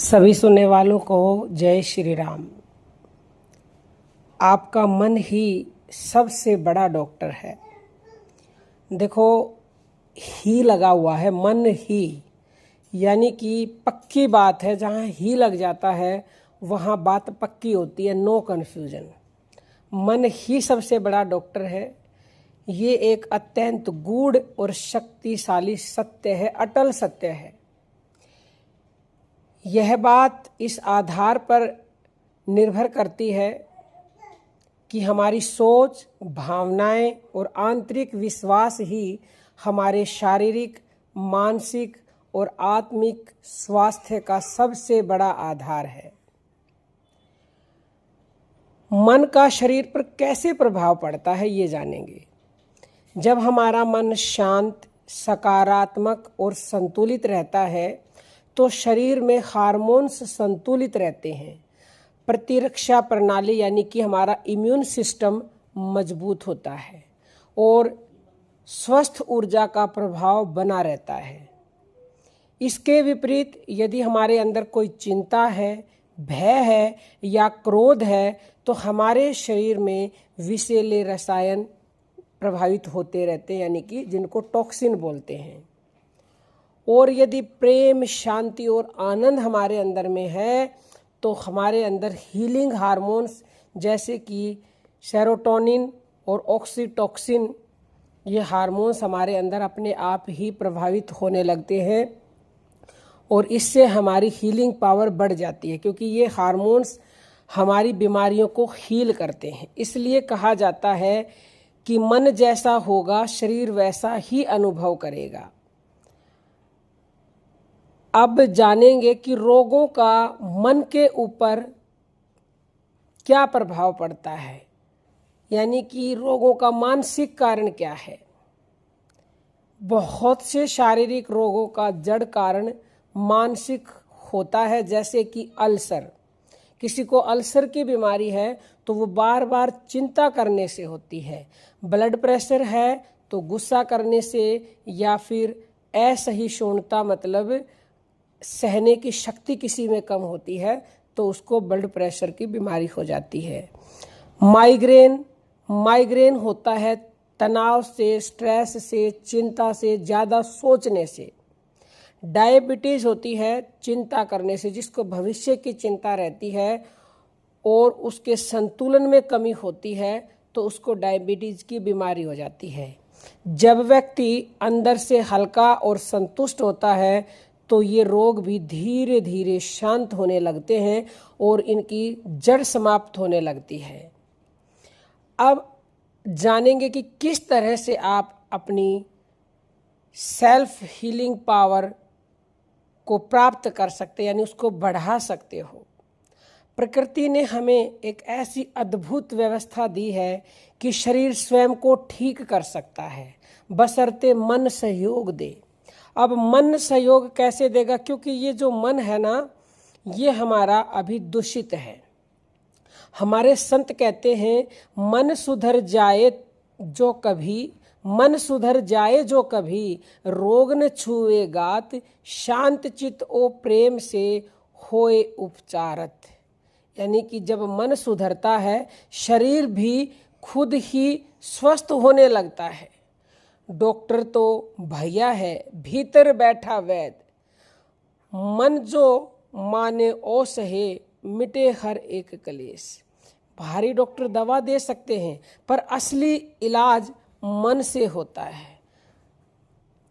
सभी सुनने वालों को जय श्री राम। आपका मन ही सबसे बड़ा डॉक्टर है। देखो, ही लगा हुआ है, मन ही, यानी कि पक्की बात है। जहाँ ही लग जाता है वहाँ बात पक्की होती है, नो कन्फ्यूजन। मन ही सबसे बड़ा डॉक्टर है। ये एक अत्यंत गूढ़ और शक्तिशाली सत्य है, अटल सत्य है। यह बात इस आधार पर निर्भर करती है कि हमारी सोच, भावनाएं और आंतरिक विश्वास ही हमारे शारीरिक, मानसिक और आत्मिक स्वास्थ्य का सबसे बड़ा आधार है। मन का शरीर पर कैसे प्रभाव पड़ता है, ये जानेंगे। जब हमारा मन शांत, सकारात्मक और संतुलित रहता है तो शरीर में हार्मोन्स संतुलित रहते हैं। प्रतिरक्षा प्रणाली यानी कि हमारा इम्यून सिस्टम मजबूत होता है और स्वस्थ ऊर्जा का प्रभाव बना रहता है। इसके विपरीत यदि हमारे अंदर कोई चिंता है, भय है या क्रोध है तो हमारे शरीर में विषैले रसायन प्रभावित होते रहते हैं, यानी कि जिनको टॉक्सिन बोलते हैं। और यदि प्रेम, शांति और आनंद हमारे अंदर में है तो हमारे अंदर हीलिंग हार्मोन्स जैसे कि सेरोटोनिन और ऑक्सीटोसिन, ये हार्मोन्स हमारे अंदर अपने आप ही प्रभावित होने लगते हैं और इससे हमारी हीलिंग पावर बढ़ जाती है, क्योंकि ये हार्मोन्स हमारी बीमारियों को हील करते हैं। इसलिए कहा जाता है कि मन जैसा होगा शरीर वैसा ही अनुभव करेगा। अब जानेंगे कि रोगों का मन के ऊपर क्या प्रभाव पड़ता है, यानी कि रोगों का मानसिक कारण क्या है। बहुत से शारीरिक रोगों का जड़ कारण मानसिक होता है, जैसे कि अल्सर। किसी को अल्सर की बीमारी है तो वो बार बार चिंता करने से होती है। ब्लड प्रेशर है तो गुस्सा करने से, या फिर असहिष्णुता मतलब सहने की शक्ति किसी में कम होती है तो उसको ब्लड प्रेशर की बीमारी हो जाती है। माइग्रेन होता है तनाव से, स्ट्रेस से, चिंता से, ज़्यादा सोचने से। डायबिटीज़ होती है चिंता करने से, जिसको भविष्य की चिंता रहती है और उसके संतुलन में कमी होती है तो उसको डायबिटीज़ की बीमारी हो जाती है। जब व्यक्ति अंदर से हल्का और संतुष्ट होता है तो ये रोग भी धीरे धीरे शांत होने लगते हैं और इनकी जड़ समाप्त होने लगती है। अब जानेंगे कि किस तरह से आप अपनी सेल्फ हीलिंग पावर को प्राप्त कर सकते, यानी उसको बढ़ा सकते हो। प्रकृति ने हमें एक ऐसी अद्भुत व्यवस्था दी है कि शरीर स्वयं को ठीक कर सकता है, बशर्ते मन सहयोग दे। अब मन सहयोग कैसे देगा, क्योंकि ये जो मन है ना, ये हमारा अभी दूषित है। हमारे संत कहते हैं, मन सुधर जाए जो कभी, रोग न छुए गात, शांत चित ओ प्रेम से होए उपचारत। यानी कि जब मन सुधरता है शरीर भी खुद ही स्वस्थ होने लगता है। डॉक्टर तो भैया है, भीतर बैठा वैद। मन जो माने ओ सहे, मिटे हर एक कलेश। भारी डॉक्टर दवा दे सकते हैं पर असली इलाज मन से होता है।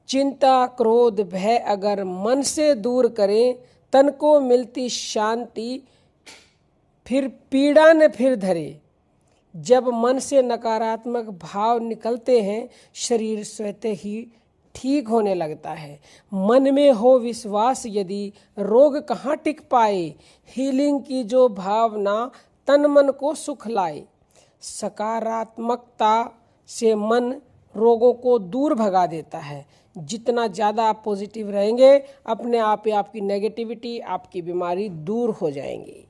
चिंता, क्रोध, भय अगर मन से दूर करें, तन को मिलती शांति, फिर पीड़ा न फिर धरे। जब मन से नकारात्मक भाव निकलते हैं शरीर स्वतः ही ठीक होने लगता है। मन में हो विश्वास यदि, रोग कहाँ टिक पाए, हीलिंग की जो भावना तन मन को सुख लाए। सकारात्मकता से मन रोगों को दूर भगा देता है। जितना ज़्यादा आप पॉजिटिव रहेंगे, अपने आप ही आपकी नेगेटिविटी, आपकी बीमारी दूर हो जाएंगी।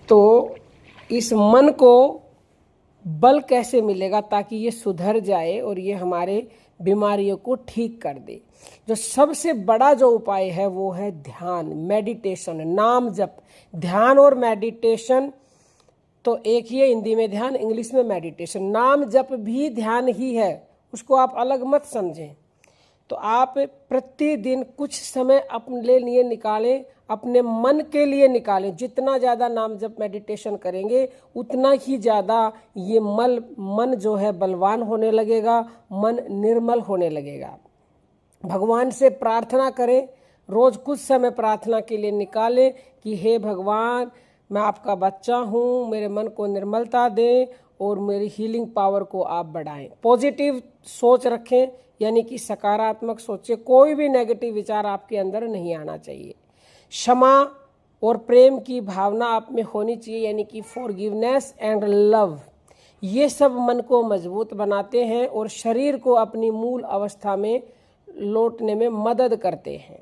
तो इस मन को बल कैसे मिलेगा ताकि ये सुधर जाए और ये हमारे बीमारियों को ठीक कर दे। जो सबसे बड़ा जो उपाय है वो है ध्यान, मेडिटेशन, नाम जप। ध्यान और मेडिटेशन तो एक ही है, हिंदी में ध्यान, इंग्लिश में मेडिटेशन। नाम जप भी ध्यान ही है, उसको आप अलग मत समझें। तो आप प्रतिदिन कुछ समय अपने लिए निकालें, अपने मन के लिए निकालें। जितना ज़्यादा नाम जप मेडिटेशन करेंगे उतना ही ज़्यादा ये मन जो है बलवान होने लगेगा, मन निर्मल होने लगेगा। भगवान से प्रार्थना करें, रोज़ कुछ समय प्रार्थना के लिए निकालें कि हे भगवान, मैं आपका बच्चा हूँ, मेरे मन को निर्मलता दें और मेरी हीलिंग पावर को आप बढ़ाएं। पॉजिटिव सोच रखें, यानी कि सकारात्मक सोचें, कोई भी नेगेटिव विचार आपके अंदर नहीं आना चाहिए। क्षमा और प्रेम की भावना आप में होनी चाहिए, यानी कि फॉरगिवनेस एंड लव। ये सब मन को मजबूत बनाते हैं और शरीर को अपनी मूल अवस्था में लौटने में मदद करते हैं।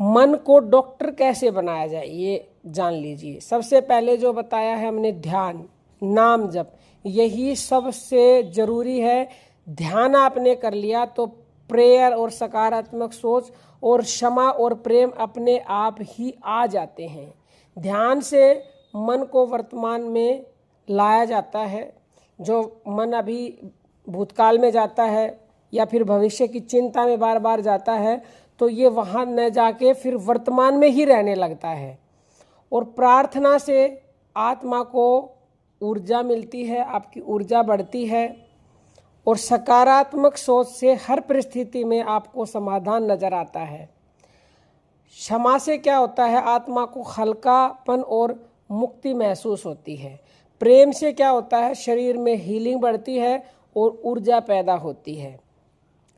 मन को डॉक्टर कैसे बनाया जाए ये जान लीजिए। सबसे पहले जो बताया है हमने, ध्यान, नाम जप, यही सबसे जरूरी है। ध्यान आपने कर लिया तो प्रेयर और सकारात्मक सोच और क्षमा और प्रेम अपने आप ही आ जाते हैं। ध्यान से मन को वर्तमान में लाया जाता है। जो मन अभी भूतकाल में जाता है या फिर भविष्य की चिंता में बार बार जाता है, तो ये वहाँ न जाके फिर वर्तमान में ही रहने लगता है। और प्रार्थना से आत्मा को ऊर्जा मिलती है, आपकी ऊर्जा बढ़ती है। और सकारात्मक सोच से हर परिस्थिति में आपको समाधान नजर आता है। क्षमा से क्या होता है, आत्मा को हल्कापन और मुक्ति महसूस होती है। प्रेम से क्या होता है, शरीर में हीलिंग बढ़ती है और ऊर्जा पैदा होती है।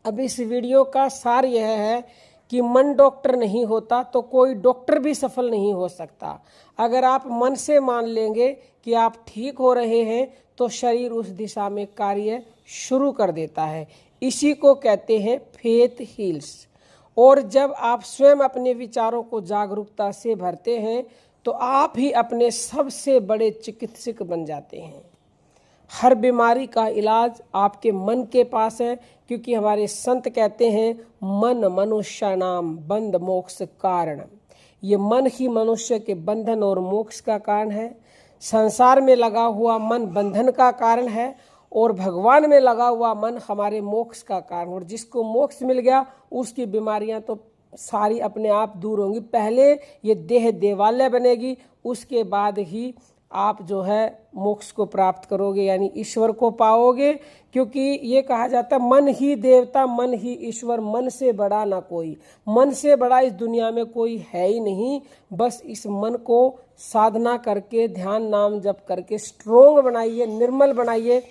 अब इस वीडियो का सार यह है कि मन डॉक्टर नहीं होता तो कोई डॉक्टर भी सफल नहीं हो सकता। अगर आप मन से मान लेंगे कि आप ठीक हो रहे हैं तो शरीर उस दिशा में कार्य शुरू कर देता है। इसी को कहते हैं फेथ हील्स। और जब आप स्वयं अपने विचारों को जागरूकता से भरते हैं तो आप ही अपने सबसे बड़े चिकित्सक बन जाते हैं। हर बीमारी का इलाज आपके मन के पास है, क्योंकि हमारे संत कहते हैं मन मनुष्य नाम बंध मोक्ष कारण। ये मन ही मनुष्य के बंधन और मोक्ष का कारण है। संसार में लगा हुआ मन बंधन का कारण है और भगवान में लगा हुआ मन हमारे मोक्ष का कारण। और जिसको मोक्ष मिल गया उसकी बीमारियां तो सारी अपने आप दूर होंगी। पहले ये देह देवालय बनेगी, उसके बाद ही आप जो है मोक्ष को प्राप्त करोगे, यानी ईश्वर को पाओगे। क्योंकि ये कहा जाता है मन ही देवता मन ही ईश्वर, मन से बड़ा ना कोई। मन से बड़ा इस दुनिया में कोई है ही नहीं। बस इस मन को साधना करके, ध्यान नाम जप करके स्ट्रोंग बनाइए, निर्मल बनाइए।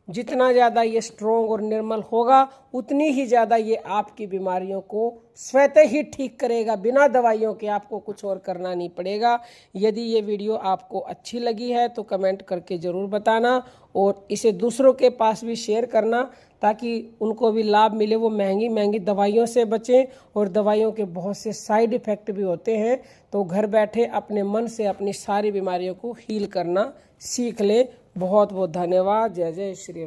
जितना ज़्यादा ये स्ट्रोंग और निर्मल होगा उतनी ही ज़्यादा ये आपकी बीमारियों को स्वतः ही ठीक करेगा। बिना दवाइयों के आपको कुछ और करना नहीं पड़ेगा। यदि ये वीडियो आपको अच्छी लगी है तो कमेंट करके ज़रूर बताना और इसे दूसरों के पास भी शेयर करना, ताकि उनको भी लाभ मिले। वो महंगी महंगी दवाइयों से बचें, और दवाइयों के बहुत से साइड इफ़ेक्ट भी होते हैं। तो घर बैठे अपने मन से अपनी सारी बीमारियों को हील करना सीख लें। बहुत बहुत धन्यवाद। जय जय श्री राम।